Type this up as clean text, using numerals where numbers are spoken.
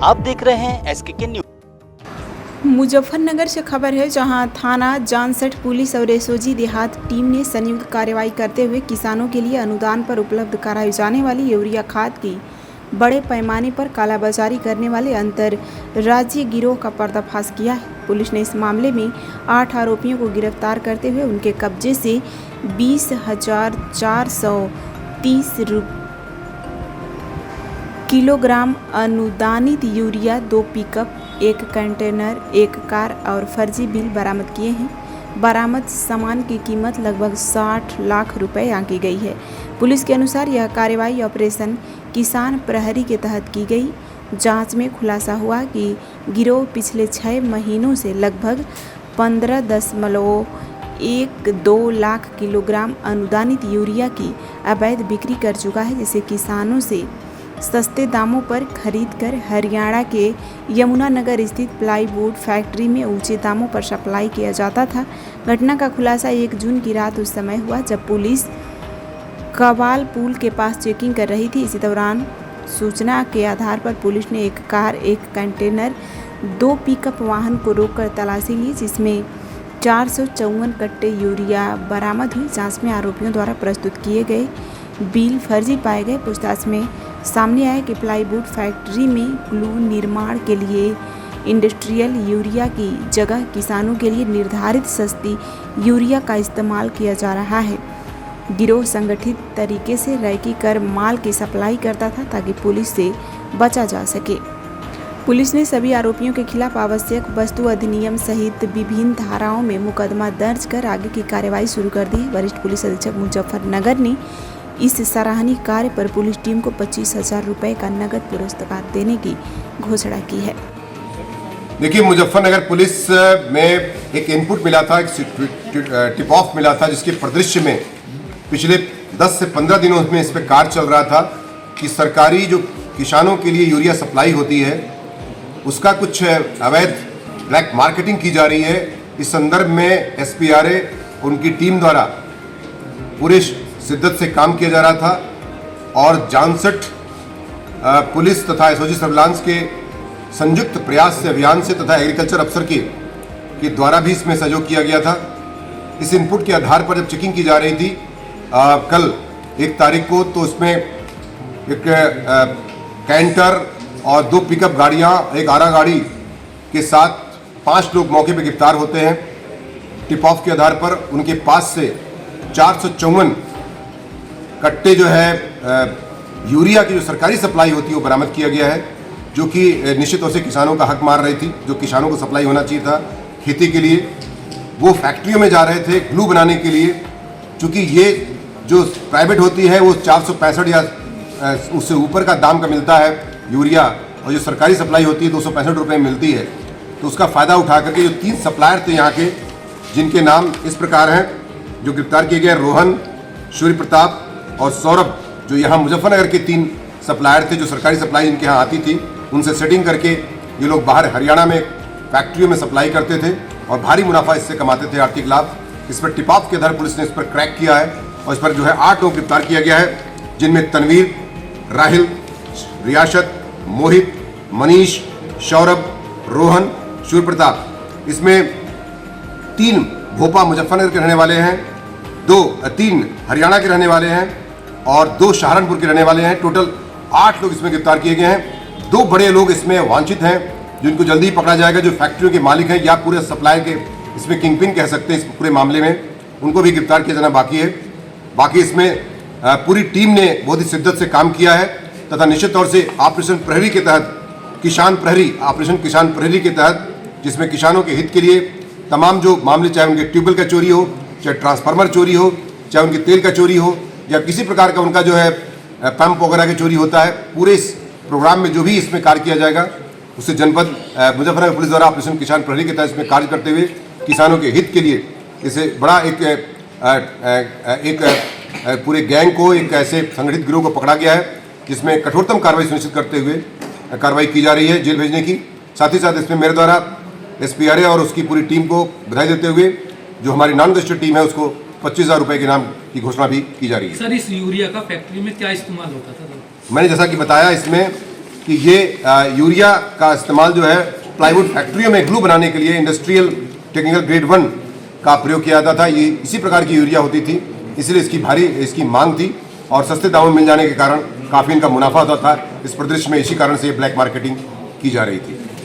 आप देख रहे हैं SKK न्यूज। मुजफ्फरनगर से खबर है, जहां थाना जानसठ पुलिस और एसओजी देहात टीम ने संयुक्त कार्रवाई करते हुए किसानों के लिए अनुदान पर उपलब्ध कराई जाने वाली यूरिया खाद की बड़े पैमाने पर कालाबाजारी करने वाले अंतर्राज्यीय गिरोह का पर्दाफाश किया है। पुलिस ने इस मामले में 8 आरोपियों को गिरफ्तार करते हुए उनके कब्जे से 20,430 किलोग्राम अनुदानित यूरिया, 2 पिकअप, 1 कंटेनर, 1 कार और फर्जी बिल बरामद किए हैं। बरामद सामान की कीमत लगभग 60 लाख रुपए आंकी गई है। पुलिस के अनुसार यह कार्रवाई ऑपरेशन किसान प्रहरी के तहत की गई। जांच में खुलासा हुआ कि गिरोह पिछले 6 महीनों से लगभग 15.12 लाख किलोग्राम अनुदानित यूरिया की अवैध बिक्री कर चुका है, जिसे किसानों से सस्ते दामों पर खरीदकर हरियाणा के यमुनानगर स्थित प्लाईवुड फैक्ट्री में ऊंचे दामों पर सप्लाई किया जाता था। घटना का खुलासा 1 जून की रात उस समय हुआ जब पुलिस कवाल पुल के पास चेकिंग कर रही थी। इसी दौरान सूचना के आधार पर पुलिस ने 1 कार, 1 कंटेनर, 2 पिकअप वाहन को रोककर तलाशी ली, जिसमें 454 कट्टे यूरिया बरामद हुई। जांच में आरोपियों द्वारा प्रस्तुत किए गए बिल फर्जी पाए गए। पूछताछ में सामने आया कि प्लाईवुड फैक्ट्री में ग्लू निर्माण के लिए इंडस्ट्रियल यूरिया की जगह किसानों के लिए निर्धारित सस्ती यूरिया का इस्तेमाल किया जा रहा है। गिरोह संगठित तरीके से रैकी कर माल की सप्लाई करता था ताकि पुलिस से बचा जा सके। पुलिस ने सभी आरोपियों के खिलाफ आवश्यक वस्तु अधिनियम सहित विभिन्न धाराओं में मुकदमा दर्ज कर आगे की कार्रवाई शुरू कर दी है। वरिष्ठ पुलिस अधीक्षक मुजफ्फरनगर ने इस सराहनीय कार्य पर पुलिस टीम को 25,000 रुपए का नगद पुरस्कार देने की घोषणा की है। देखिए, मुजफ्फरनगर पुलिस में एक इनपुट मिला था, एक टिप ऑफ मिला था, जिसके परिदृश्य में पिछले 10 से 15 दिनों में इस पर कार्य चल रहा था कि सरकारी जो किसानों के लिए यूरिया सप्लाई होती है उसका कुछ अवैध ब्लैक मार्केटिंग की जा रही है। इस संदर्भ में SPRA उनकी टीम द्वारा पूरे शिद्दत से काम किया जा रहा था और जानसठ पुलिस तथा एसओजी सर्विलांस के संयुक्त प्रयास से अभियान से तथा एग्रीकल्चर अफसर के द्वारा भी इसमें सहयोग किया गया था। इस इनपुट के आधार पर जब चेकिंग की जा रही थी कल 1 तारीख को, तो इसमें एक कैंटर और 2 पिकअप गाड़ियां, 1 आरा गाड़ी के साथ 5 लोग मौके पर गिरफ्तार होते हैं। टिप ऑफ के आधार पर उनके पास से 454 कट्टे जो है यूरिया की जो सरकारी सप्लाई होती है वो बरामद किया गया है, जो कि निश्चित तौर से किसानों का हक मार रही थथी। जो किसानों को सप्लाई होना चाहिए था खेती के लिए, वो फैक्ट्रियों में जा रहे थे ग्लू बनाने के लिए। चूँकि ये जो प्राइवेट होती है वो 465 या उससे ऊपर का दाम का मिलता है यूरिया, और जो सरकारी सप्लाई होती है 265 रुपये में मिलती है। तो उसका फ़ायदा उठा करके जो 3 सप्लायर थे यहाँ के, जिनके नाम इस प्रकार हैं, जो गिरफ्तार किए गए रोहन, सूर्य प्रताप और सौरभ, जो यहाँ मुजफ्फरनगर के 3 सप्लायर थे जो सरकारी सप्लाई इनके यहाँ आती थी, उनसे सेटिंग करके ये लोग बाहर हरियाणा में फैक्ट्रियों में सप्लाई करते थे और भारी मुनाफा इससे कमाते थे, आर्थिक लाभ। इस पर टिप ऑफ के आधार पुलिस ने इस पर क्रैक किया है और इस पर जो है 8 लोग गिरफ्तार किया गया है, जिनमें तनवीर, राहिल, रियासत, मोहित, मनीष, सौरभ, रोहन, सूर्य प्रताप। इसमें 3 भोपा मुजफ्फरनगर के रहने वाले हैं, 3 हरियाणा के रहने वाले हैं और 2 सहारनपुर के रहने वाले हैं। टोटल 8 लोग इसमें गिरफ्तार किए गए हैं। 2 बड़े लोग इसमें वांछित हैं, जिनको जल्दी ही पकड़ा जाएगा, जो फैक्ट्रियों के मालिक हैं या पूरे सप्लाई के इसमें किंगपिन कह सकते हैं। इस पूरे मामले में उनको भी गिरफ्तार किया जाना बाकी है। बाकी इसमें पूरी टीम ने बहुत ही शिद्दत से काम किया है तथा निश्चित तौर से ऑपरेशन प्रहरी के तहत, ऑपरेशन किसान प्रहरी के तहत, जिसमें किसानों के हित के लिए तमाम जो मामले, चाहे उनके ट्यूबवेल का चोरी हो, चाहे ट्रांसफार्मर चोरी हो, चाहे उनकी तेल का चोरी हो, या किसी प्रकार का उनका जो है पंप वगैरह की चोरी होता है, पूरे इस प्रोग्राम में जो भी इसमें कार्य किया जाएगा उससे जनपद मुजफ्फरनगर पुलिस द्वारा ऑपरेशन किसान प्रहरी के तहत इसमें कार्य करते हुए किसानों के हित के लिए इसे बड़ा एक पूरे गैंग को, एक ऐसे संगठित गिरोह को पकड़ा गया है, जिसमें कठोरतम कार्रवाई सुनिश्चित करते हुए कार्रवाई की जा रही है जेल भेजने की। साथ ही साथ इसमें मेरे द्वारा SPRA और उसकी पूरी टीम को बधाई देते हुए जो हमारी नॉन रजिस्टर्ड टीम है उसको 25,000 रुपये के इनाम की घोषणा भी की जा रही है। सर, इस यूरिया का फैक्ट्री में क्या इस्तेमाल होता था? मैंने जैसा कि बताया, इसमें कि ये यूरिया का इस्तेमाल जो है प्लाईवुड फैक्ट्रियों में ग्लू बनाने के लिए इंडस्ट्रियल टेक्निकल ग्रेड 1 का प्रयोग किया जाता था। ये इसी प्रकार की यूरिया होती थी, इसलिए इसकी मांग थी और सस्ते दामों में मिल जाने के कारण काफ़ी इनका मुनाफा होता था। इस परिदृश्य में इसी कारण से ये ब्लैक मार्केटिंग की जा रही थी।